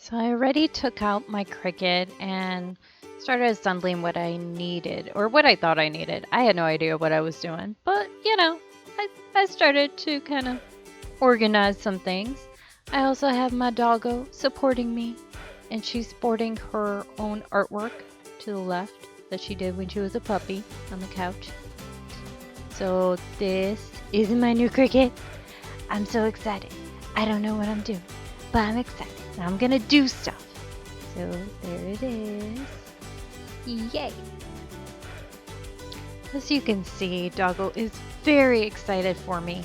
So I already took out my Cricut and started assembling what I needed, or what I thought I needed. I had no idea what I was doing, but I started to kind of organize some things. I also have my doggo supporting me, and she's sporting her own artwork to the left that she did when she was a puppy on the couch. So this is my new Cricut. I'm so excited. I don't know what I'm doing, but I'm excited. I'm gonna do stuff. So there it is. Yay! As you can see, Doggo is very excited for me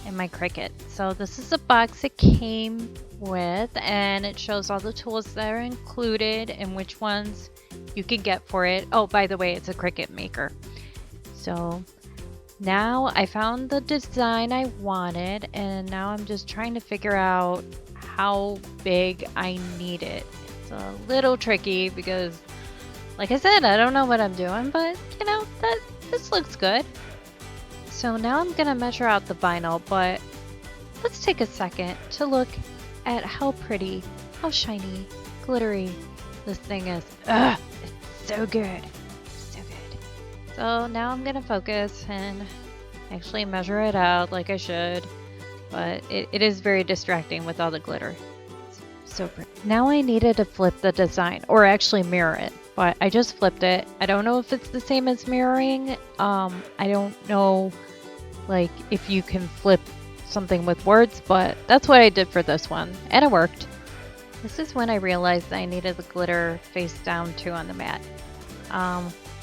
and my Cricut. So this is the box it came with, and it shows all the tools that are included and which ones you can get for it. Oh, by the way, it's a Cricut Maker. So now I found the design I wanted, and now I'm just trying to figure out how big I need it. It's a little tricky because, like I said, I don't know what I'm doing, but this looks good. So now I'm gonna measure out the vinyl, but let's take a second to look at how pretty, how shiny, glittery this thing is. Ugh, it's so good. So good. So now I'm gonna focus and actually measure it out like I should, but it is very distracting with all the glitter. It's so pretty. Now I needed to flip the design, or actually mirror it, but I just flipped it. I don't know if it's the same as mirroring. I don't know like if you can flip something with words, but that's what I did for this one, and it worked. This is when I realized I needed the glitter face down too on the mat.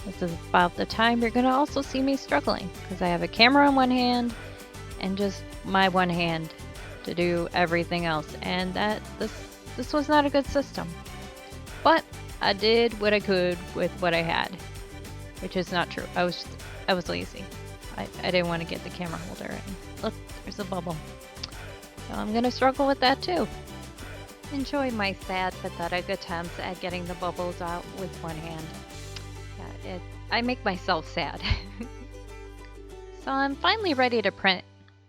This is about the time you're gonna also see me struggling, because I have a camera in one hand and just my one hand to do everything else, and this was not a good system. But I did what I could with what I had, which is not true. I was lazy. I didn't want to get the camera holder, and look, there's a bubble. So I'm gonna struggle with that too. Enjoy my sad, pathetic attempts at getting the bubbles out with one hand. Yeah, I make myself sad. So I'm finally ready to print,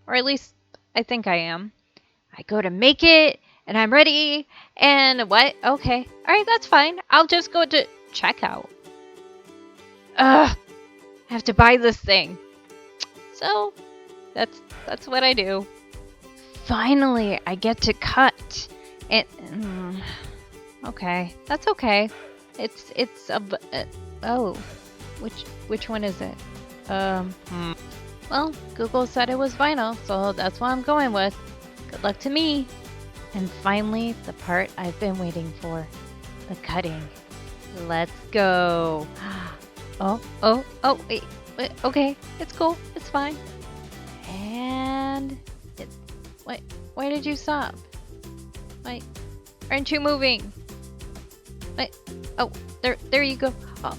or at least I think I am. I go to make it, and I'm ready, and what? Okay, alright, that's fine. I'll just go to checkout. Ugh, I have to buy this thing. So that's what I do. Finally, I get to cut. It. Okay, that's okay. It's a. Oh, which one is it? Well, Google said it was vinyl, so that's what I'm going with. Good luck to me. And finally, the part I've been waiting for, the cutting. Let's go. Oh, wait, okay, it's cool, it's fine. And wait, why did you stop? Wait, aren't you moving? Wait, oh, there you go. Oh,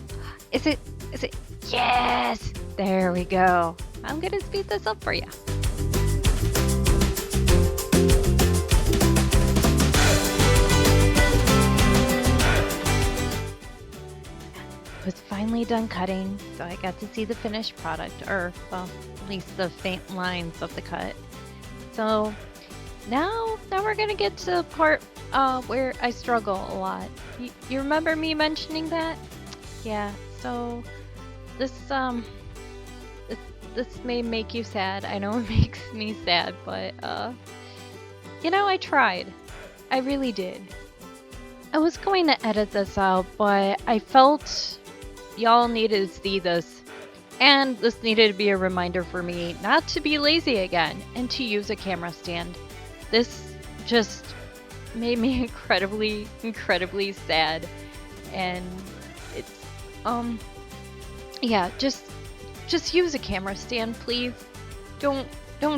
is it, yes, there we go. I'm gonna speed this up for you. Was finally done cutting, so I got to see the finished product, or well, at least the faint lines of the cut. So now we're gonna get to the part where I struggle a lot. You remember me mentioning that? Yeah. So this this may make you sad. I know it makes me sad, but I tried. I really did. I was going to edit this out, but I felt y'all needed to see this, and this needed to be a reminder for me not to be lazy again and to use a camera stand. This just made me incredibly sad, and it's yeah, just use a camera stand, please. Don't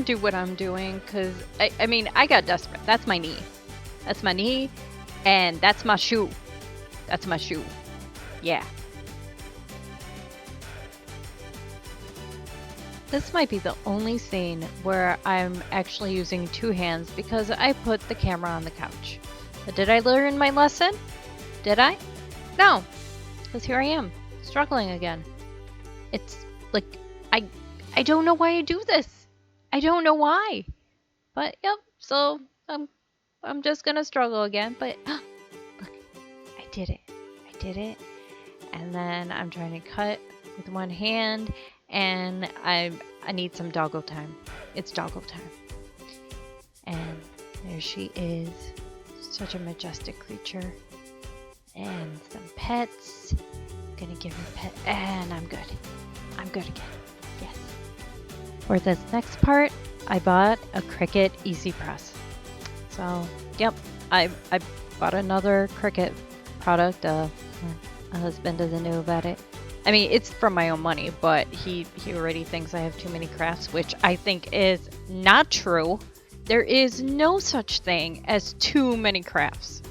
do what I'm doing, because I mean, I got desperate. That's my knee, and that's my shoe. Yeah. This might be the only scene where I'm actually using two hands because I put the camera on the couch. But did I learn my lesson? Did I? No, because here I am, struggling again. It's like, I don't know why I do this. I don't know why. But yep, so I'm just gonna struggle again. But did it. I did it. And then I'm trying to cut with one hand, and I need some doggle time. It's doggle time. And there she is. Such a majestic creature. And some pets. Gonna give her a pet, and I'm good. I'm good again. Yes. For this next part, I bought a Cricut Easy Press. So, yep, I bought another Cricut product. My husband doesn't know about it. I mean, it's from my own money, but he already thinks I have too many crafts, which I think is not true. There is no such thing as too many crafts.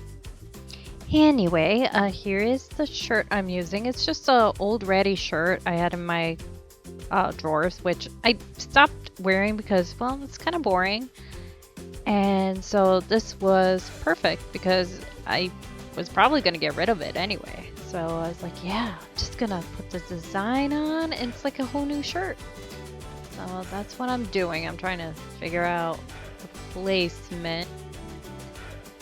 Anyway, here is the shirt I'm using. It's just an old ratty shirt I had in my drawers, which I stopped wearing because, well, it's kind of boring. And so this was perfect because I was probably going to get rid of it anyway. So I was like, yeah, I'm just going to put the design on, and it's like a whole new shirt. So that's what I'm doing. I'm trying to figure out the placement.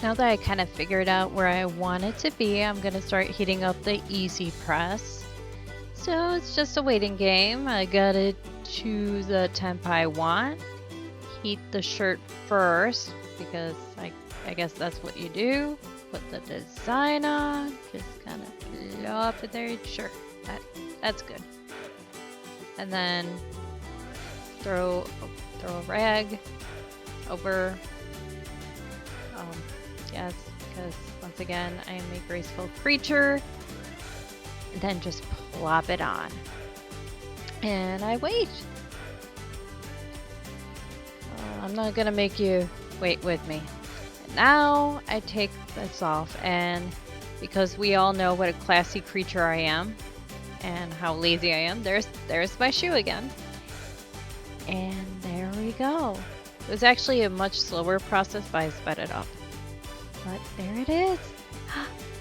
Now that I kind of figured out where I want it to be, I'm going to start heating up the Easy Press. So it's just a waiting game. I got to choose the temp I want. Heat the shirt first because I guess that's what you do. Put the design on. Just kind of plop it there. Sure, that's good. And then throw a rag over. Yes, because once again, I am a graceful creature. And then just plop it on. And I wait. I'm not going to make you wait with me. And now I take this off. And because we all know what a classy creature I am and how lazy I am, there's my shoe again. And there we go. It was actually a much slower process, but I sped it up. But there it is.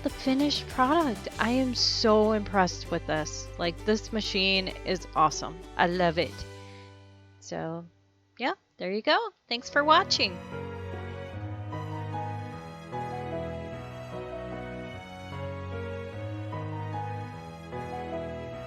The finished product. I am so impressed with this. Like, this machine is awesome. I love it. So, yeah, there you go. Thanks for watching.